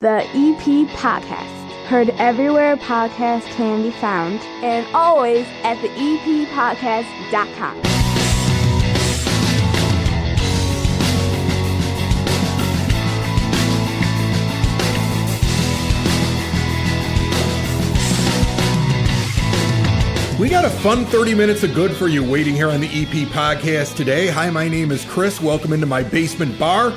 The EP Podcast. Heard everywhere podcasts can be found, and always at theeppodcast.com. We got a fun 30 minutes of good for you waiting here on the EP Podcast today. Hi, my name is Chris. Welcome into my basement bar.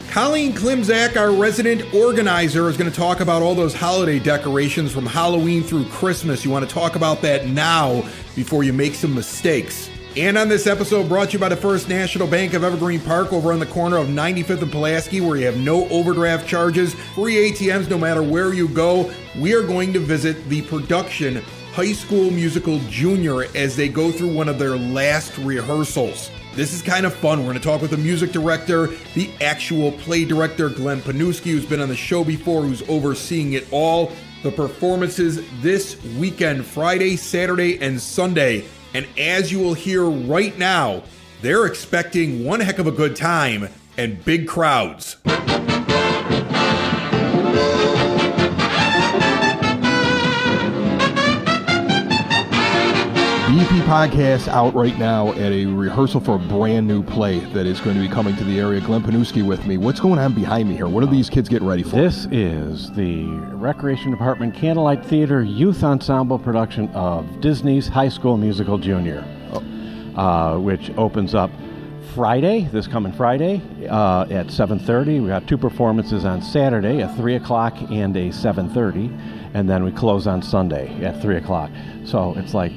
Colleen Klimczak, our resident organizer, is going to talk about all those holiday decorations from Halloween through Christmas. You want to talk about that now before you make some mistakes. And on this episode, brought to you by the First National Bank of Evergreen Park over on the corner of 95th and Pulaski, where you have no overdraft charges, free ATMs no matter where you go. We are going to visit the production Scjool Musical Jr. as they go through one of their last rehearsals. This is kind of fun. We're going to talk with the music director, the actual play director, Glenn Panuski, who's been on the show before, who's overseeing it all. The performances this weekend, Friday, Saturday, and Sunday. And as you will hear right now, they're expecting one heck of a good time and big crowds. The EP Podcast out right now at a rehearsal for a brand new play that is going to be coming to the area. Glenn Panuski with me. What's going on behind me here? What are these kids getting ready for? This is the Recreation Department Candlelight Theater Youth Ensemble production of Disney's Scjool Musical Jr., which opens up Friday, this coming Friday, at 7:30. We got two performances on Saturday at 3 o'clock and a 7:30, and then we close on Sunday at 3 o'clock. So it's like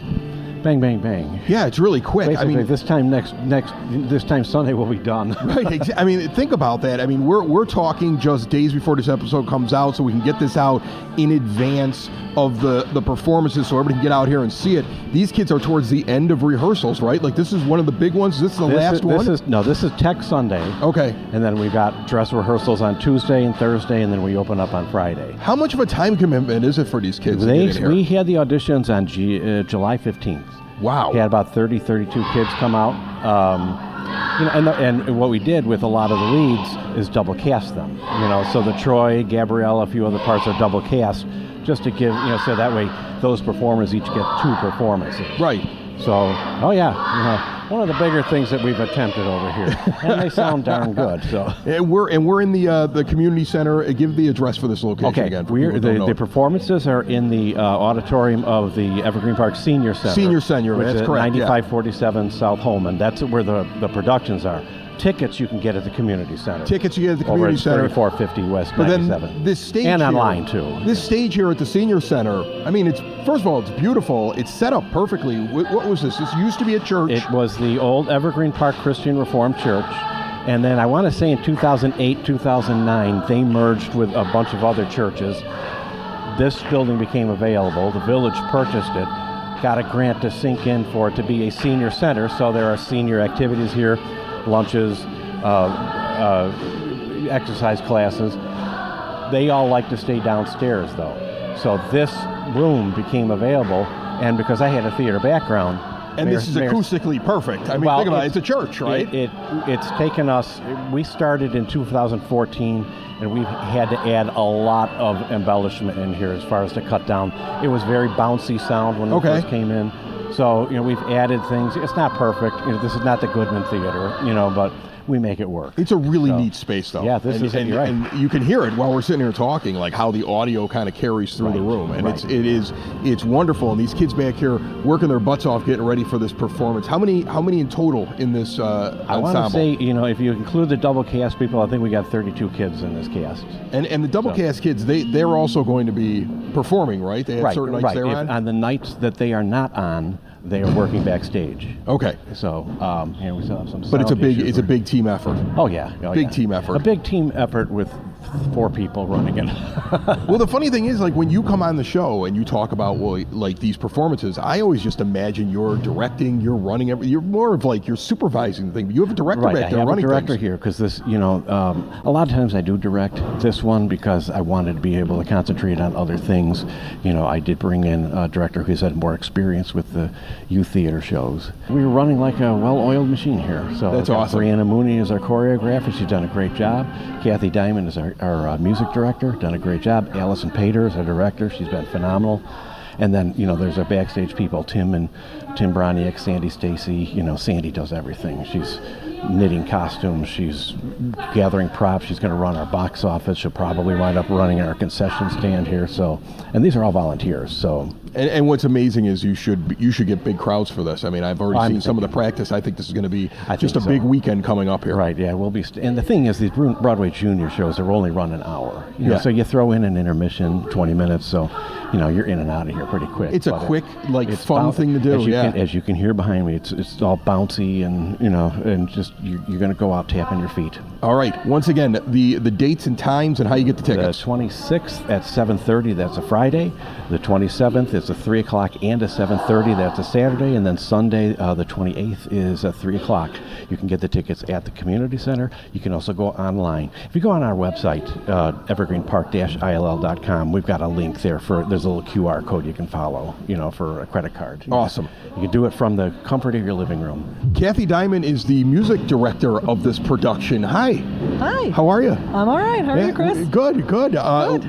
bang, bang, bang. Yeah, it's really quick. Basically, this time Sunday we'll be done. Right. I mean, think about that. I mean, we're talking just days before this episode comes out, so we can get this out in advance of the performances, so everybody can get out here and see it. These kids are towards the end of rehearsals, right? Like, this is one of the big ones. This is the last one. This is Tech Sunday. Okay. And then we've got dress rehearsals on Tuesday and Thursday, and then we open up on Friday. How much of a time commitment is it for these kids? We had the auditions on July 15th. Wow. We had about 32 kids come out. And what we did with a lot of the leads is double cast them. So the Troy, Gabrielle, a few other parts are double cast just to give, so that way those performers each get two performances. Right. So, one of the bigger things that we've attempted over here, and they sound darn good. So, and we're in the community center. Give the address for this location again. The performances are in the auditorium of the Evergreen Park Senior Center. Senior Center, which that's is correct. 9547 South Holman. That's where the productions are. Tickets you can get at the community center. Tickets you get at the community center. 3450 West 97. But then this stage and here, online too. This stage here at the senior center. I mean, first of all, it's beautiful. It's set up perfectly. What was this? This used to be a church. It was the old Evergreen Park Christian Reformed Church, and then I want to say in 2008, 2009, they merged with a bunch of other churches. This building became available. The village purchased it, got a grant to sink in for it to be a senior center. So there are senior activities here. Lunches, exercise classes. They all like to stay downstairs, though. So this room became available, and because I had a theater background... And this is acoustically perfect. I mean, think about it. It's a church, right? It's taken us... We started in 2014, and we've had to add a lot of embellishment in here as far as to cut down. It was very bouncy sound when we first came in. So, we've added things. It's not perfect. This is not the Goodman Theater, but we make it work. It's a really neat space, though. Yeah, you're right. And you can hear it while we're sitting here talking, like how the audio kind of carries through the room. And it's wonderful. And these kids back here working their butts off getting ready for this performance. How many in total in this ensemble? I want to say, if you include the double cast people, I think we got 32 kids in this cast. And the double cast kids, they're also going to be performing, right? They have certain nights they're on? On the nights that they are not on, they are working backstage. Okay. So, we still have some. But it's a big team effort. Oh yeah. Big team effort. A big team effort with 4 people running it. Well, the funny thing is, like, when you come on the show and you talk about, like, these performances, I always just imagine you're directing, you're running, you're more of like you're supervising the thing. But you have a director back there running things. I have a director here because this, a lot of times I do direct this one because I wanted to be able to concentrate on other things. I did bring in a director who's had more experience with the youth theater shows. We were running like a well-oiled machine here. So that's awesome. Brianna Mooney is our choreographer. She's done a great job. Kathy Diamond is our our music director, done a great job. Allison Pater is our director. She's been phenomenal. And then, there's our backstage people, Tim Broniak, Sandy Stacy. Sandy does everything. She's knitting costumes. She's gathering props. She's going to run our box office. She'll probably wind up running our concession stand here. So, and these are all volunteers. So, and what's amazing is you should get big crowds for this. I mean, I've already seen some of the practice. I think this is going to be just a big weekend coming up here. Right. Yeah, we'll be. And the thing is, these Broadway Junior shows are only run an hour. So you throw in an intermission, 20 minutes. So, you're in and out of here pretty quick. It's a quick, fun thing to do. As you can hear behind me, it's all bouncy and and just you're going to go out tapping your feet. All right. Once again, the dates and times and how you get the tickets. The 26th at 7:30. That's a Friday. The 27th is a 3 o'clock and a 7:30. That's a Saturday. And then Sunday, the 28th is at 3 o'clock. You can get the tickets at the community center. You can also go online. If you go on our website, evergreenpark-ill.com, we've got a link there there's a little QR code you can follow, for a credit card. Awesome. You can do it from the comfort of your living room. Kathy Diamond is the music director of this production. Hi. Hi. How are you? I'm all right. How are you, Chris? Good.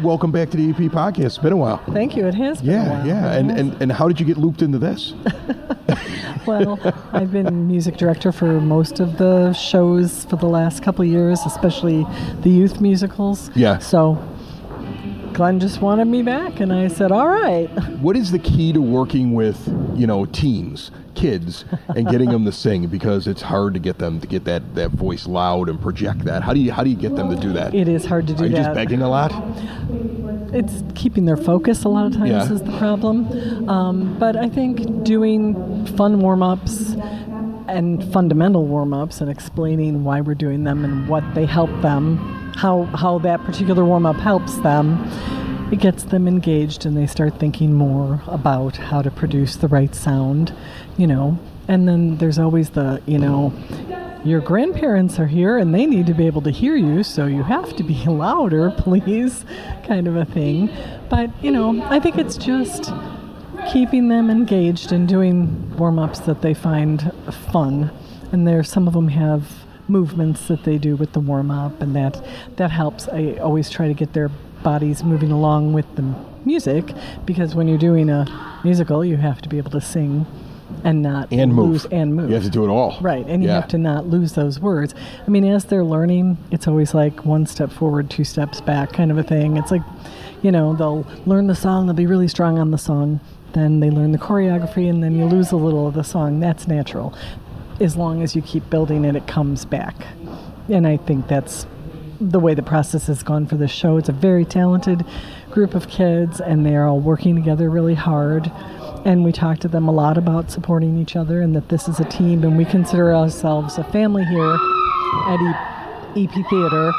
Welcome back to the EP podcast. It's been a while. Thank you. It has been a while. Yeah. And how did you get looped into this? Well, I've been music director for most of the shows for the last couple of years, especially the youth musicals. Yeah. So Glenn just wanted me back, and I said, all right. What is the key to working with, teens, kids, and getting them to sing? Because it's hard to get them to get that voice loud and project that. How do you get them to do that? It is hard to do that. Are you just begging a lot? It's keeping their focus a lot of times is the problem. But I think doing fun warm-ups and fundamental warm-ups and explaining why we're doing them and what they help them, how that particular warm-up helps them, it gets them engaged and they start thinking more about how to produce the right sound, And then there's always the, your grandparents are here and they need to be able to hear you, so you have to be louder, please, kind of a thing. But, I think it's just keeping them engaged and doing warm-ups that they find fun. And some of them have movements that they do with the warm-up, and that helps. I always try to get their bodies moving along with the music, because when you're doing a musical, you have to be able to sing and not lose and move. You have to do it all. Right, and you have to not lose those words. I mean, as they're learning, it's always like one step forward, two steps back kind of a thing. It's like, they'll learn the song, they'll be really strong on the song, then they learn the choreography, and then you lose a little of the song. That's natural. As long as you keep building it, it comes back. And I think that's the way the process has gone for this show. It's a very talented group of kids, and they're all working together really hard. And we talk to them a lot about supporting each other and that this is a team, and we consider ourselves a family here at EP Theater.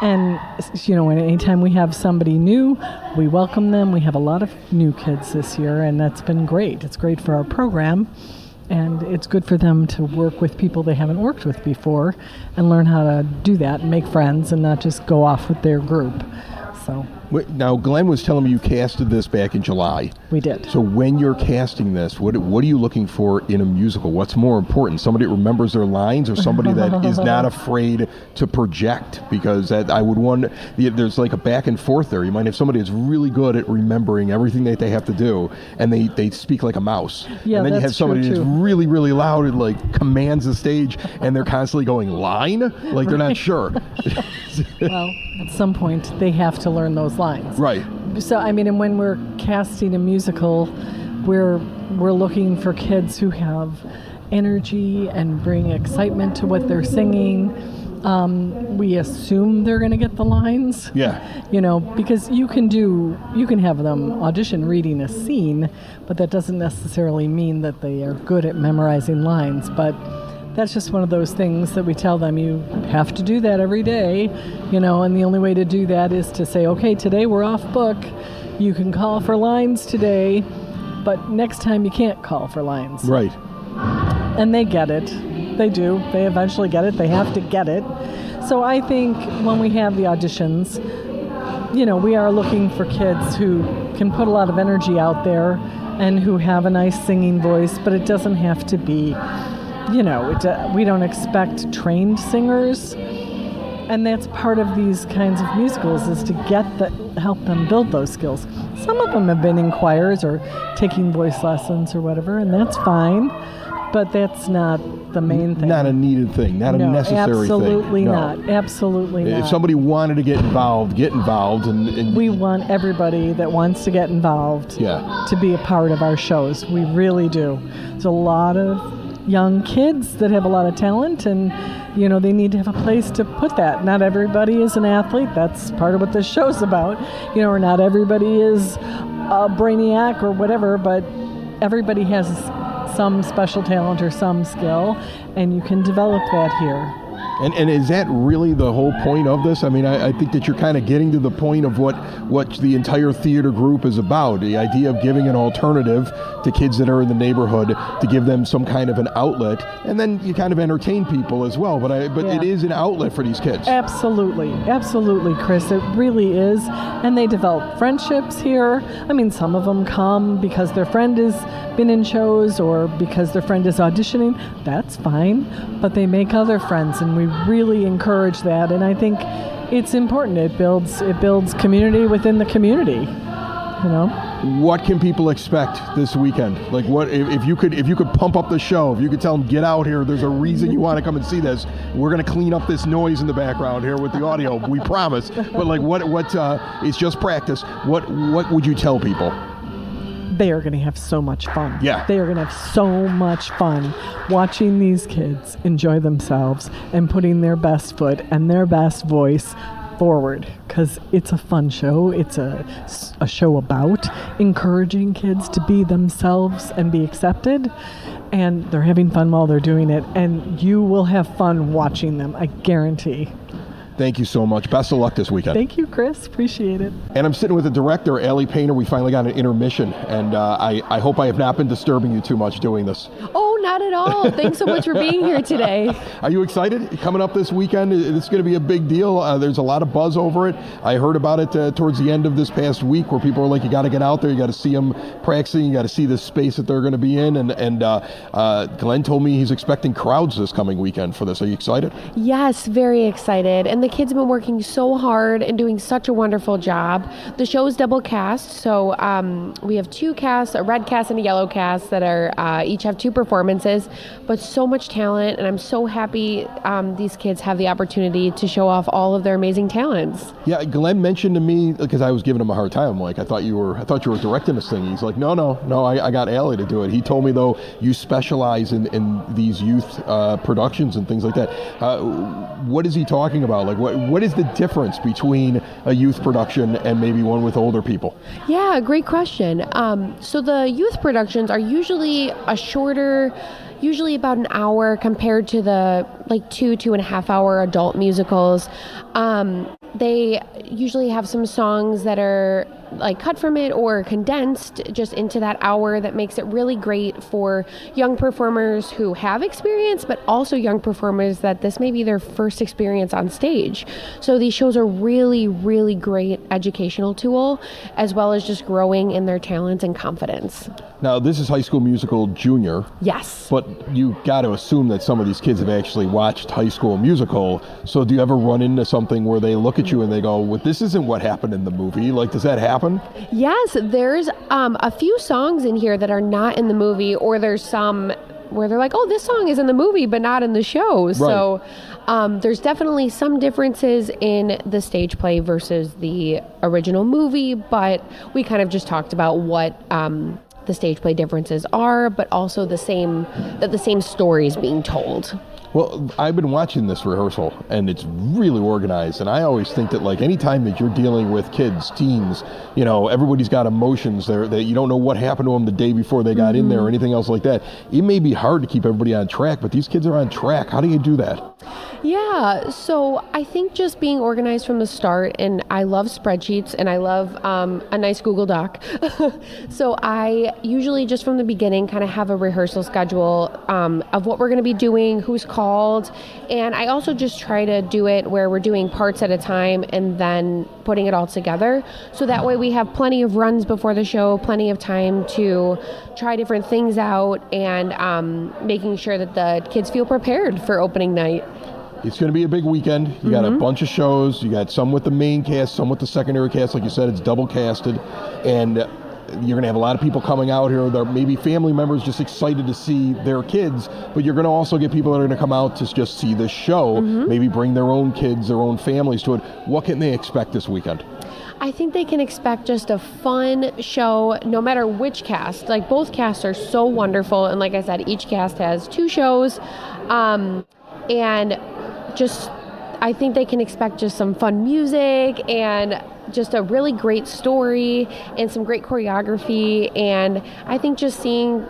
And, anytime we have somebody new, we welcome them. We have a lot of new kids this year, and that's been great. It's great for our program, and it's good for them to work with people they haven't worked with before and learn how to do that and make friends and not just go off with their group. So. Now, Glenn was telling me you casted this back in July. We did. So when you're casting this, what are you looking for in a musical? What's more important, somebody that remembers their lines or somebody that is not afraid to project? Because I would wonder, there's like a back and forth there. You might have somebody that's really good at remembering everything that they have to do, and they speak like a mouse. Yeah, and then you have somebody that's really, really loud and like commands the stage, and they're constantly going, line? Like they're not sure. Well, at some point, they have to learn those lines. Right. So, and when we're casting a musical, we're looking for kids who have energy and bring excitement to what they're singing. We assume they're going to get the lines. Yeah. Because you can have them audition reading a scene, but that doesn't necessarily mean that they are good at memorizing lines. But that's just one of those things that we tell them, you have to do that every day, and the only way to do that is to say, okay, today we're off book. You can call for lines today, but next time you can't call for lines. Right. And they get it. They do. They eventually get it. They have to get it. So I think when we have the auditions, we are looking for kids who can put a lot of energy out there and who have a nice singing voice, but it doesn't have to be, we don't expect trained singers. And that's part of these kinds of musicals, is to help them build those skills. Some of them have been in choirs or taking voice lessons or whatever, and that's fine. But that's not the main thing. Not a needed thing, not a necessary absolutely thing. Not. Absolutely not. If somebody wanted to get involved. And we want everybody that wants to get involved to be a part of our shows. We really do. There's a lot of young kids that have a lot of talent, and they need to have a place to put that. Not everybody is an athlete. That's part of what this show's about. Or not everybody is a brainiac or whatever, but everybody has some special talent or some skill, and you can develop that here. And is that really the whole point of this? I mean, I think that you're kind of getting to the point of what the entire theater group is about, the idea of giving an alternative to kids that are in the neighborhood, to give them some kind of an outlet, and then you kind of entertain people as well. But it is an outlet for these kids. Absolutely, Chris. It really is. And they develop friendships here. I mean, some of them come because their friend has been in shows or because their friend is auditioning. That's fine. But they make other friends, and we really encourage that. And I think it's important. It builds community within the community. What can people expect this weekend? Like, what if you could pump up the show? If you could tell them, get out here. There's a reason you want to come and see this. We're going to clean up this noise in the background here with the audio. We promise. But like, what? It's just practice. What would you tell people? They are going to have so much fun. Yeah. They are going to have so much fun watching these kids enjoy themselves and putting their best foot and their best voice forward, because it's a fun show. It's a show about encouraging kids to be themselves and be accepted, and they're having fun while they're doing it, and you will have fun watching them, I guarantee. Thank you so much. Best of luck this weekend. Thank you, Chris. Appreciate it. And I'm sitting with the director, Allie Painter. We finally got an intermission, and I hope I have not been disturbing you too much doing this. Oh, not at all. Thanks so much for being here today. Are you excited? Coming up this weekend, it's going to be a big deal. There's a lot of buzz over it. I heard about it towards the end of this past week, where people are like, you got to get out there, you got to see them practicing, you got to see the space that they're going to be in. And Glenn told me he's expecting crowds this coming weekend for this. Are you excited? Yes, very excited. And the kids have been working so hard and doing such a wonderful job. The show is double cast, so we have two casts, a red cast and a yellow cast that are each have two performances, but so much talent, and I'm so happy these kids have the opportunity to show off all of their amazing talents. Yeah, Glenn mentioned to me, because I was giving him a hard time, I'm like, I thought you were directing this thing. He's like, no, I got Allie to do it. He told me, though, you specialize in these youth productions and things like that. What is he talking about? Like, what is the difference between a youth production and maybe one with older people? Yeah, great question. So the youth productions are usually usually about an hour compared to the 2.5 hour adult musicals. They usually have some songs that are cut from it or condensed just into that hour. That makes it really great for young performers who have experience, but also young performers that this may be their first experience on stage. So these shows are really, really great educational tool, as well as just growing in their talents and confidence. Now, this is High School Musical Jr. Yes. But you got to assume that some of these kids have actually watched High School Musical. So do you ever run into something where they look at you and they go, well, this isn't what happened in the movie? Like, does that happen? Yes, there's a few songs in here that are not in the movie, or there's some where they're like, oh, this song is in the movie but not in the show. Right. So there's definitely some differences in the stage play versus the original movie, but we kind of just talked about what the stage play differences are, but also the same story is being told. Well, I've been watching this rehearsal, and it's really organized, and I always think that, like, anytime that you're dealing with kids, teens, everybody's got emotions there that you don't know what happened to them the day before they got in there or anything else like that. It may be hard to keep everybody on track, but these kids are on track. How do you do that? Yeah, so I think just being organized from the start, and I love spreadsheets, and I love a nice Google Doc. So I usually just from the beginning kind of have a rehearsal schedule of what we're going to be doing, who's called, and I also just try to do it where we're doing parts at a time and then putting it all together. So that way we have plenty of runs before the show, plenty of time to try different things out, and making sure that the kids feel prepared for opening night. It's going to be a big weekend. You got a bunch of shows. You got some with the main cast, some with the secondary cast. Like you said, it's double casted. And you're going to have a lot of people coming out here. There may be family members just excited to see their kids, but you're going to also get people that are going to come out to just see this show, maybe bring their own kids, their own families to it. What can they expect this weekend? I think they can expect just a fun show, no matter which cast. Like, both casts are so wonderful, and like I said, each cast has 2 shows, and just, I think they can expect just some fun music and just a really great story and some great choreography, and I think just seeing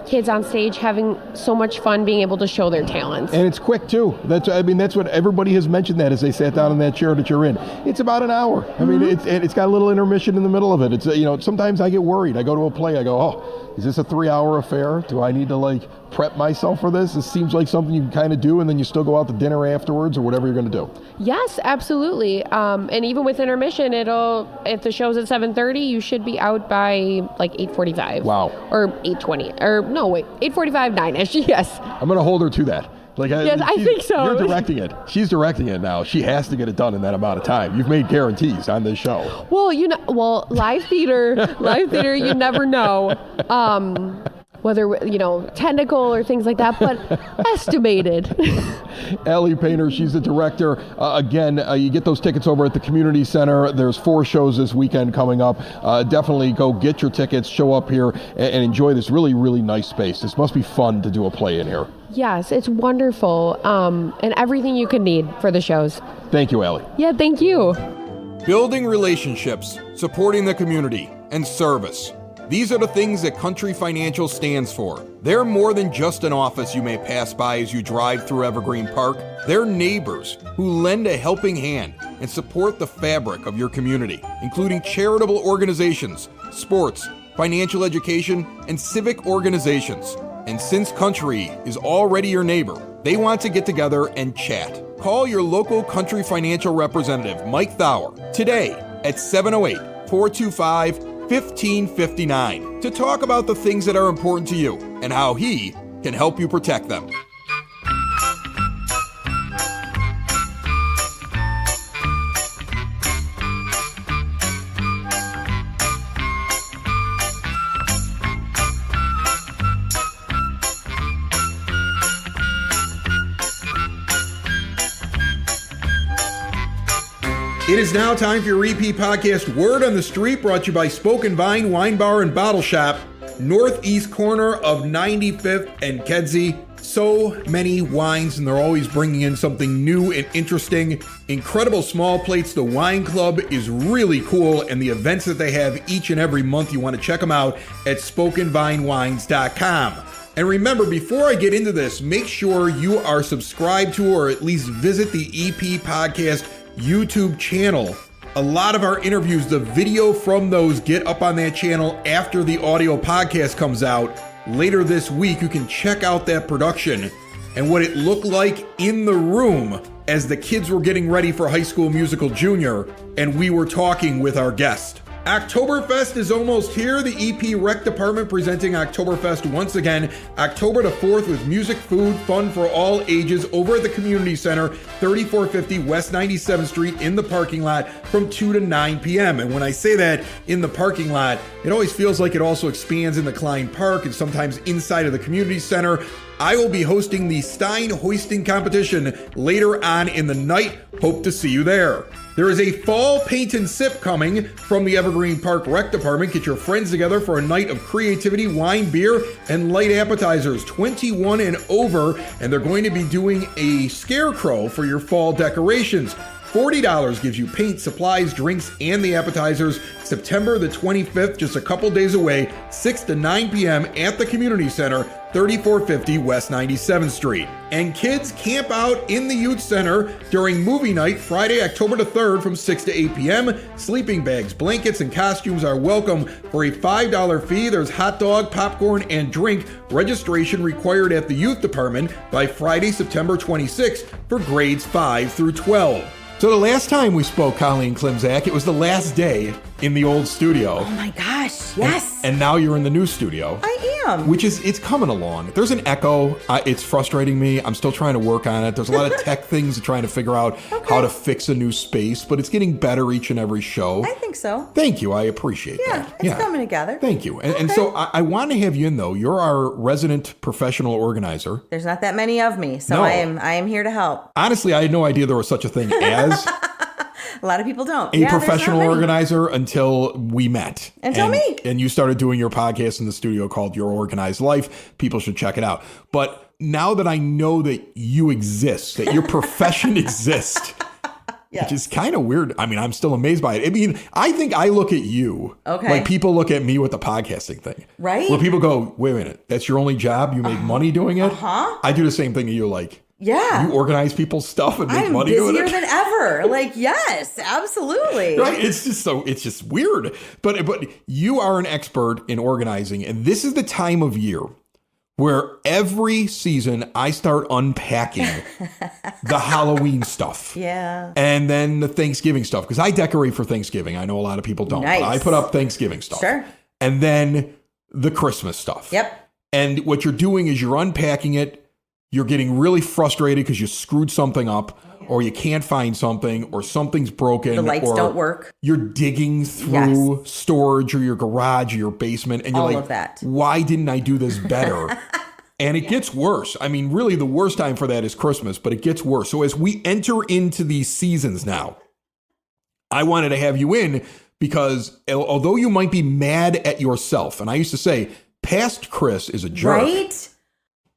kids on stage having so much fun being able to show their talents. And it's quick too. That's what everybody has mentioned that as they sat down in that chair that you're in. It's about an hour. I mean, it's got a little intermission in the middle of it. It's sometimes I get worried. I go to a play, I go, oh, is this a 3-hour affair? Do I need to prep myself for this? It seems like something you can kind of do, and then you still go out to dinner afterwards or whatever you're going to do. Yes, absolutely. And even with intermission, if the show's at 7:30, you should be out by 8:45. Wow. Or 8:20. Or no, wait, 8:45, 9ish. Yes. I'm going to hold her to that. Yes, I think so. You're directing it. She's directing it now. She has to get it done in that amount of time. You've made guarantees on this show. Well, live theater, you never know. Whether, technical or things like that, but estimated. Allie Painter, she's the director. Again, you get those tickets over at the community center. There's 4 shows this weekend coming up. Definitely go get your tickets, show up here, and enjoy this really, really nice space. This must be fun to do a play in here. Yes, it's wonderful, and everything you could need for the shows. Thank you, Allie. Yeah, thank you. Building relationships, supporting the community, and service. These are the things that Country Financial stands for. They're more than just an office you may pass by as you drive through Evergreen Park. They're neighbors who lend a helping hand and support the fabric of your community, including charitable organizations, sports, financial education, and civic organizations. And since Country is already your neighbor, they want to get together and chat. Call your local Country Financial representative, Mike Thauer, today at 708-425-1559 to talk about the things that are important to you and how he can help you protect them. It is now time for your EP podcast, Word on the Street, brought to you by Spoken Vine Wine Bar and Bottle Shop, northeast corner of 95th and Kedzie. So many wines, and they're always bringing in something new and interesting. Incredible small plates. The wine club is really cool, and the events that they have each and every month, you want to check them out at SpokenVineWines.com. And remember, before I get into this, make sure you are subscribed to or at least visit the EP Podcast YouTube channel. A lot of our interviews, the video from those get up on that channel after the audio podcast comes out. Later this week, you can check out that production and what it looked like in the room as the kids were getting ready for High School Musical Jr. and we were talking with our guest. Oktoberfest is almost here. The EP Rec Department presenting Oktoberfest once again, October the 4th with music, food, fun for all ages over at the Community Center, 3450 West 97th Street in the parking lot from 2 to 9 p.m. And when I say that, in the parking lot, it always feels like it also expands in the Klein Park and sometimes inside of the Community Center. I will be hosting the Stein hoisting competition later on in the night. Hope to see you there. There is a fall paint and sip coming from the Evergreen Park Rec Department. Get your friends together for a night of creativity, wine, beer, and light appetizers, 21 and over, and they're going to be doing a scarecrow for your fall decorations. $40 gives you paint, supplies, drinks, and the appetizers. September the 25th, just a couple days away, 6 to 9 p.m. at the Community Center, 3450 West 97th Street. And kids camp out in the Youth Center during movie night, Friday, October the 3rd from 6 to 8 p.m. Sleeping bags, blankets, and costumes are welcome for a $5 fee. There's hot dog, popcorn, and drink. Registration required at the Youth Department by Friday, September 26th for grades 5 through 12. So the last time we spoke, Colleen Klimczak, it was the last day in the old studio. Oh my gosh, yes. And now you're in the new studio. I am. It's coming along. There's an echo. It's frustrating me. I'm still trying to work on it. There's a lot of tech things trying to figure out how to fix a new space, but it's getting better each and every show. I think so. Thank you. I appreciate that. It's coming together. Thank you. And so I want to have you in, though. You're our resident professional organizer. There's not that many of me, so No. I am here to help. Honestly, I had no idea there was such a thing as A lot of people don't. a professional organizer until we met. Until me. And you started doing your podcast in the studio called Your Organized Life. People should check it out. But now that I know that you exist, that your profession exists, which is kind of weird. I mean, I'm still amazed by it. I mean, I think I look at you like people look at me with the podcasting thing. Right? Where people go, wait a minute, that's your only job? You make money doing it? I do the same thing to you. Like, yeah. You organize people's stuff and make money doing it. I'm busier than ever. Like, yes, absolutely. Right? It's just weird. But you are an expert in organizing, and this is the time of year where every season I start unpacking the Halloween stuff. Yeah. And then the Thanksgiving stuff, because I decorate for Thanksgiving. I know a lot of people don't, Nice. but I put up Thanksgiving stuff. Sure. And then the Christmas stuff. Yep. And what you're doing is you're unpacking it. You're getting really frustrated because you screwed something up, or you can't find something, or something's broken. The lights or don't work. You're digging through storage or your garage or your basement, and you're All like, of that. why didn't I do this better? And it gets worse. I mean, really, the worst time for that is Christmas, but it gets worse. So as we enter into these seasons now, I wanted to have you in because although you might be mad at yourself, and I used to say, past Chris is a jerk. Right?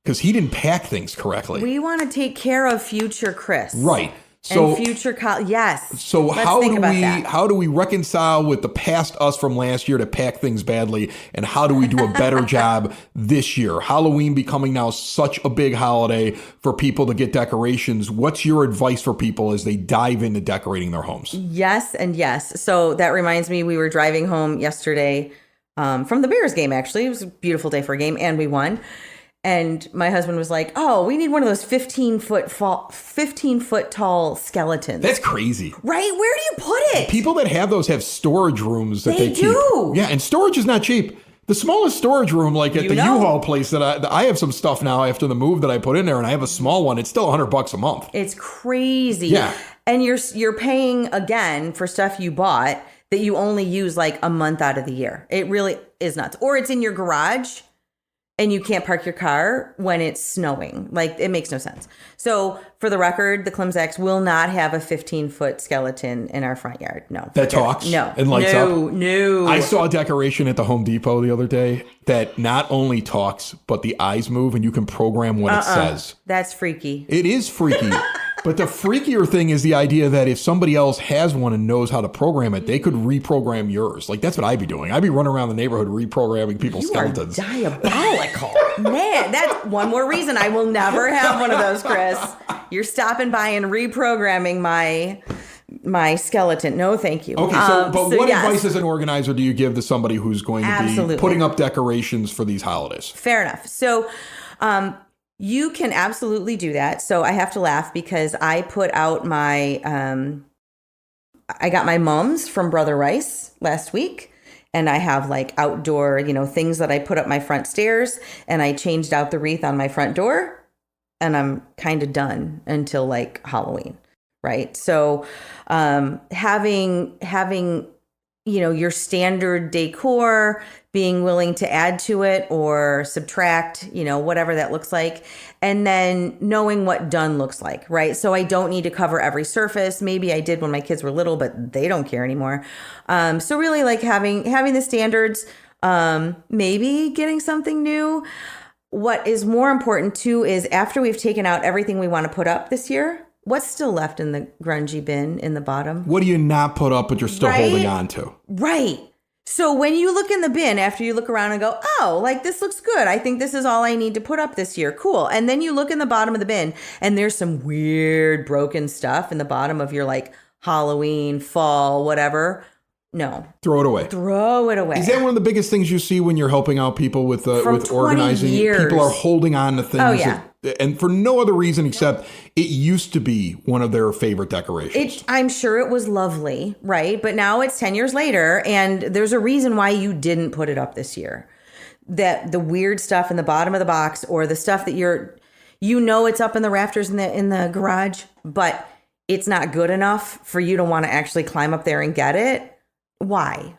Because he didn't pack things correctly. We want to take care of future Chris. Right. So, and future yes. So Let's how think do about we that. how do we reconcile with the past us from last year to pack things badly, and how do we do a better job this year? Halloween becoming now such a big holiday for people to get decorations. What's your advice for people as they dive into decorating their homes? Yes and yes. So that reminds me, we were driving home yesterday from the Bears game, actually. It was a beautiful day for a game, and we won. And my husband was like, oh, we need one of those 15-foot tall skeletons. That's crazy. Right? Where do you put it? People that have those have storage rooms that they keep. do. Yeah, and storage is not cheap. The smallest storage room, like at the U-Haul place that I have some stuff now after the move that I put in there, and I have a small one. It's still $100 a month. It's crazy. Yeah. And you're paying again for stuff you bought that you only use like a month out of the year. It really is nuts. Or it's in your garage and you can't park your car when it's snowing. Like, it makes no sense. So, for the record, the Klimczaks will not have a 15-foot skeleton in our front yard. No. That talks? No. And lights up? No. I saw a decoration at the Home Depot the other day that not only talks, but the eyes move and you can program what it says. That's freaky. It is freaky. But the freakier thing is the idea that if somebody else has one and knows how to program it, they could reprogram yours. Like, that's what I'd be doing. I'd be running around the neighborhood reprogramming people's skeletons. You are diabolical. Man, that's one more reason I will never have one of those, Chris. You're stopping by and reprogramming my skeleton. No, thank you. Okay, but what advice as an organizer do you give to somebody who's going to be putting up decorations for these holidays? Fair enough. So, you can absolutely do that. So I have to laugh because I put out I got my mums from Brother Rice last week, and I have like outdoor, things that I put up my front stairs, and I changed out the wreath on my front door, and I'm kind of done until like Halloween. Right. So, having, your standard decor, being willing to add to it or subtract, whatever that looks like. And then knowing what done looks like, right? So I don't need to cover every surface. Maybe I did when my kids were little, but they don't care anymore. So really like having the standards, maybe getting something new. What is more important too is after we've taken out everything we want to put up this year, what's still left in the grungy bin in the bottom? What do you not put up but you're still holding on to? Right. So when you look in the bin, after you look around and go, oh, like this looks good. I think this is all I need to put up this year. Cool. And then you look in the bottom of the bin and there's some weird broken stuff in the bottom of your like Halloween, fall, whatever. No. Throw it away. Throw it away. Is that one of the biggest things you see when you're helping out people with organizing? Years. People are holding on to things. Oh, yeah. And for no other reason except it used to be one of their favorite decorations. I'm sure it was lovely, right? But now it's 10 years later, and there's a reason why you didn't put it up this year. that the weird stuff in the bottom of the box, or the stuff that it's up in the rafters in the garage, but it's not good enough for you to want to actually climb up there and get it. Why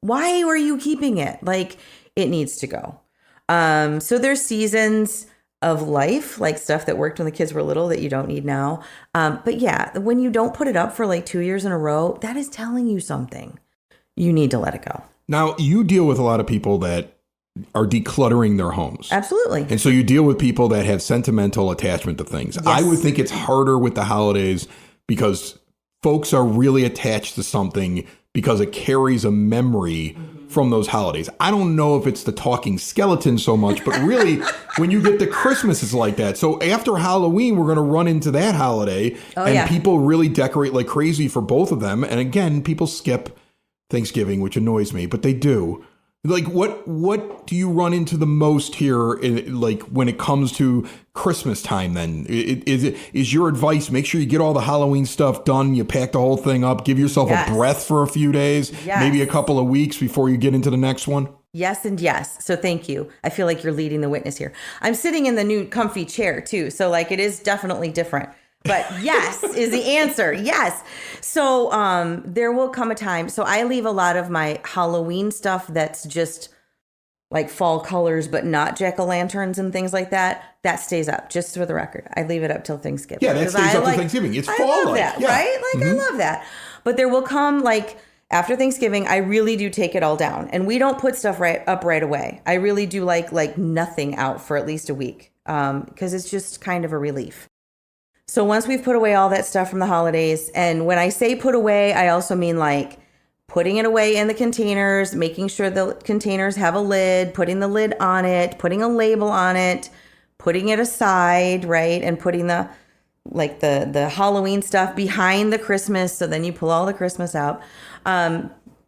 are you keeping it? Like, it needs to go. So there's seasons of life, like stuff that worked when the kids were little that you don't need now. But yeah, when you don't put it up for like 2 years in a row, that is telling you something. You need to let it go. Now, you deal with a lot of people that are decluttering their homes. Absolutely. And so you deal with people that have sentimental attachment to things. Yes. I would think it's harder with the holidays because folks are really attached to something because it carries a memory from those holidays. I don't know if it's the talking skeleton so much, but really when you get to Christmas, it's like that. So after Halloween, we're going to run into that holiday people really decorate like crazy for both of them. And again, people skip Thanksgiving, which annoys me, but they do. Like, what do you run into the most here, like when it comes to Christmas time? Then is your advice, make sure you get all the Halloween stuff done, you pack the whole thing up, give yourself a breath for a few days, maybe a couple of weeks before you get into the next one? Yes and yes. So thank you. I feel like you're leading the witness here. I'm sitting in the new comfy chair too, so like it is definitely different. But yes is the answer. Yes. So there will come a time. So I leave a lot of my Halloween stuff that's just like fall colors, but not jack-o'-lanterns and things like that. That stays up, just for the record. I leave it up till Thanksgiving. Yeah, that stays up till Thanksgiving. It's fall. I love that, right? Like, I love that. But there will come, like, after Thanksgiving, I really do take it all down. And we don't put stuff up right away. I really do like nothing out for at least a week because it's just kind of a relief. So once we've put away all that stuff from the holidays, and when I say put away, I also mean like putting it away in the containers, making sure the containers have a lid, putting the lid on it, putting a label on it, putting it aside, right? And putting the Halloween stuff behind the Christmas. So then you pull all the Christmas out.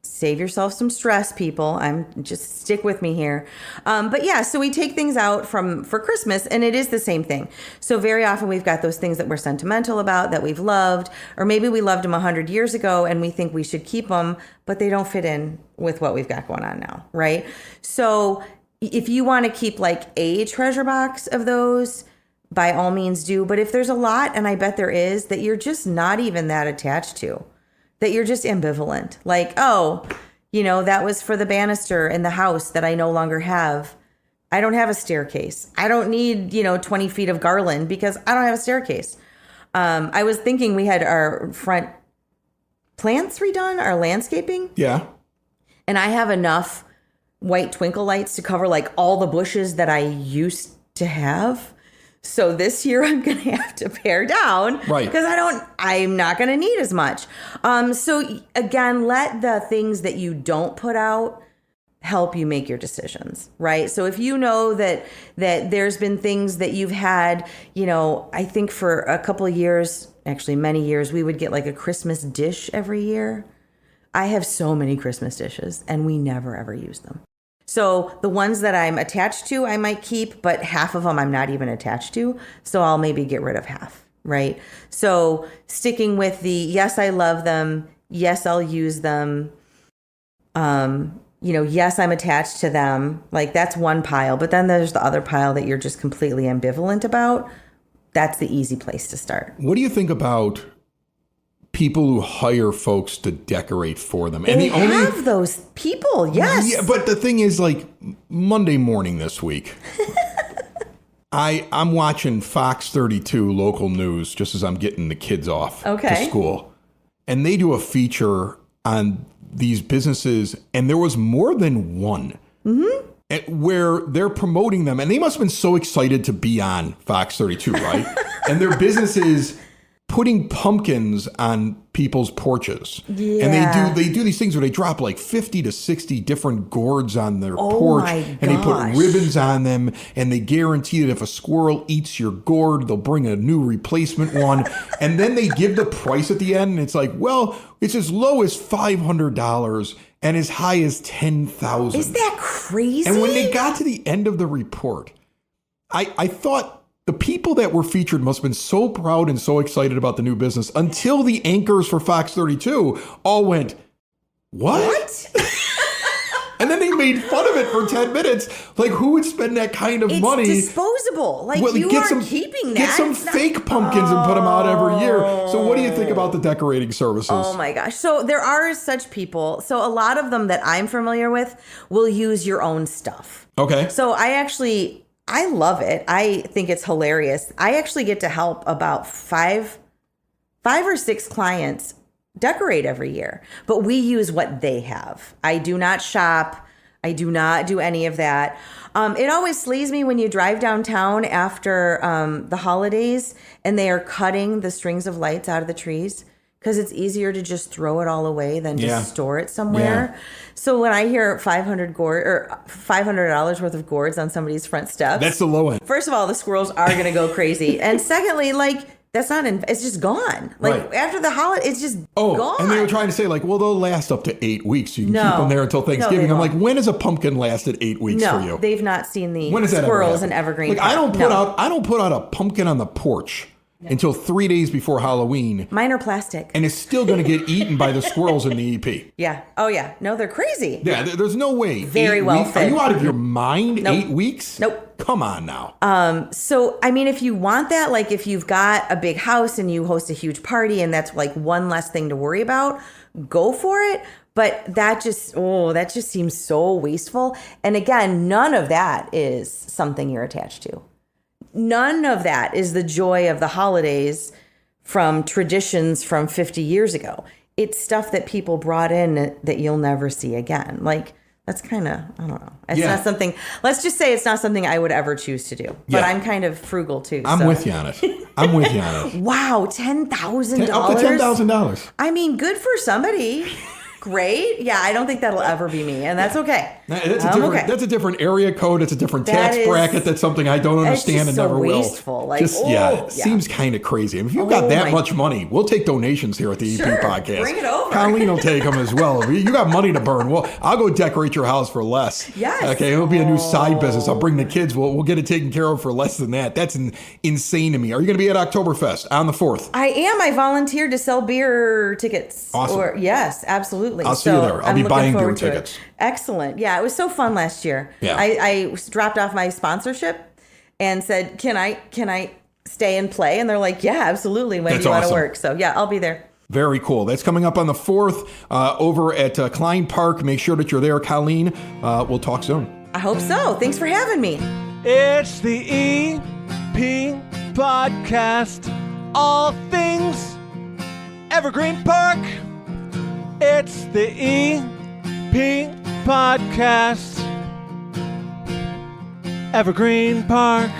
Save yourself some stress, people. Just stick with me here. But yeah, so we take things out for Christmas, and it is the same thing. So very often we've got those things that we're sentimental about, that we've loved, or maybe we loved them 100 years ago and we think we should keep them, but they don't fit in with what we've got going on now, right? So if you want to keep like a treasure box of those, by all means do. But if there's a lot, and I bet there is, that you're just not even that attached to, that you're just ambivalent. Like, oh, that was for the banister in the house that I no longer have. I don't have a staircase. I don't need, 20 feet of garland because I don't have a staircase. I was thinking we had our front plants redone, our landscaping. Yeah. And I have enough white twinkle lights to cover like all the bushes that I used to have. So this year I'm going to have to pare down, right? Because I'm not going to need as much. So again, let the things that you don't put out help you make your decisions, right? So if you know that there's been things that you've had, I think for a couple of years, actually many years, we would get like a Christmas dish every year. I have so many Christmas dishes and we never ever use them. So the ones that I'm attached to, I might keep, but half of them I'm not even attached to. So I'll maybe get rid of half, right? So sticking with yes, I love them. Yes, I'll use them. Yes, I'm attached to them. Like that's one pile, but then there's the other pile that you're just completely ambivalent about. That's the easy place to start. What do you think about people who hire folks to decorate for them? And they have those people, yes. Yeah, but the thing is, like Monday morning this week, I'm watching Fox 32 local news just as I'm getting the kids off to school. And they do a feature on these businesses, and there was more than one where they're promoting them. And they must have been so excited to be on Fox 32, right? And their businesses putting pumpkins on people's porches. Yeah. And they do these things where they drop like 50 to 60 different gourds on their porch. And they put ribbons on them, and they guarantee that if a squirrel eats your gourd, they'll bring a new replacement one. And then they give the price at the end, and it's like, well, it's as low as $500 and as high as $10,000. Is that crazy? And when they got to the end of the report, I thought the people that were featured must have been so proud and so excited about the new business until the anchors for Fox 32 all went, what? And then they made fun of it for 10 minutes. Like, who would spend that kind of money? It's disposable. Like, you aren't keeping that. Get some fake pumpkins and put them out every year. So what do you think about the decorating services? Oh my gosh. So there are such people. So a lot of them that I'm familiar with will use your own stuff. Okay. So I love it. I think it's hilarious. I actually get to help about five or six clients decorate every year, but we use what they have. I do not shop. I do not do any of that. It always sleaze me when you drive downtown after the holidays and they are cutting the strings of lights out of the trees, because it's easier to just throw it all away than just store it somewhere. Yeah. So when I hear $500 worth of gourds on somebody's front steps, that's the low end. First of all, the squirrels are going to go crazy, and secondly, like, that's not. It's just gone. Like, after the holiday, it's just gone. And they were trying to say, like, well, they'll last up to 8 weeks. You can keep them there until Thanksgiving. I'm like, when has a pumpkin lasted 8 weeks for you? No, they've not seen the when squirrels in Evergreen Park. I don't put out a pumpkin on the porch until 3 days before Halloween. Mine are plastic. And it's still going to get eaten by the squirrels in the EP. Yeah. Oh, yeah. No, they're crazy. Yeah, there's no way. Very well fed. Are you out of your mind? Nope. 8 weeks? Nope. Come on now. So, I mean, if you want that, like if you've got a big house and you host a huge party and that's like one less thing to worry about, go for it. But that just seems so wasteful. And again, none of that is something you're attached to. None of that is the joy of the holidays from traditions from 50 years ago. It's stuff that people brought in that you'll never see again. Like, that's kind of, I don't know. It's not something, let's just say it's not something I would ever choose to do. But I'm kind of frugal too. I'm with you on it. Wow, $10,000? Up to $10,000. I mean, good for somebody. Great. Yeah, I don't think that'll ever be me, and that's okay. That's a different area code. It's a different tax bracket. That's something I don't understand and never will. Wasteful. Like, it seems kind of crazy. If you've got that much money, we'll take donations here at the EP Podcast. Bring it over. Colleen will take them as well. You got money to burn. Well, I'll go decorate your house for less. Yes. Okay, it'll be a new side business. I'll bring the kids. We'll get it taken care of for less than that. That's insane to me. Are you going to be at Oktoberfest on the 4th? I am. I volunteered to sell beer tickets. Awesome. Yes, absolutely. I'll see you there. I'll be buying beer tickets. Excellent. Yeah, it was so fun last year. Yeah. I dropped off my sponsorship and said, "Can I stay and play?" And they're like, "Yeah, absolutely. When do you want to work?" So yeah, I'll be there. Very cool. That's coming up on the 4th over at Klein Park. Make sure that you're there, Colleen. We'll talk soon. I hope so. Thanks for having me. It's the EP Podcast. All things Evergreen Park. It's the EP Podcast. Evergreen Park.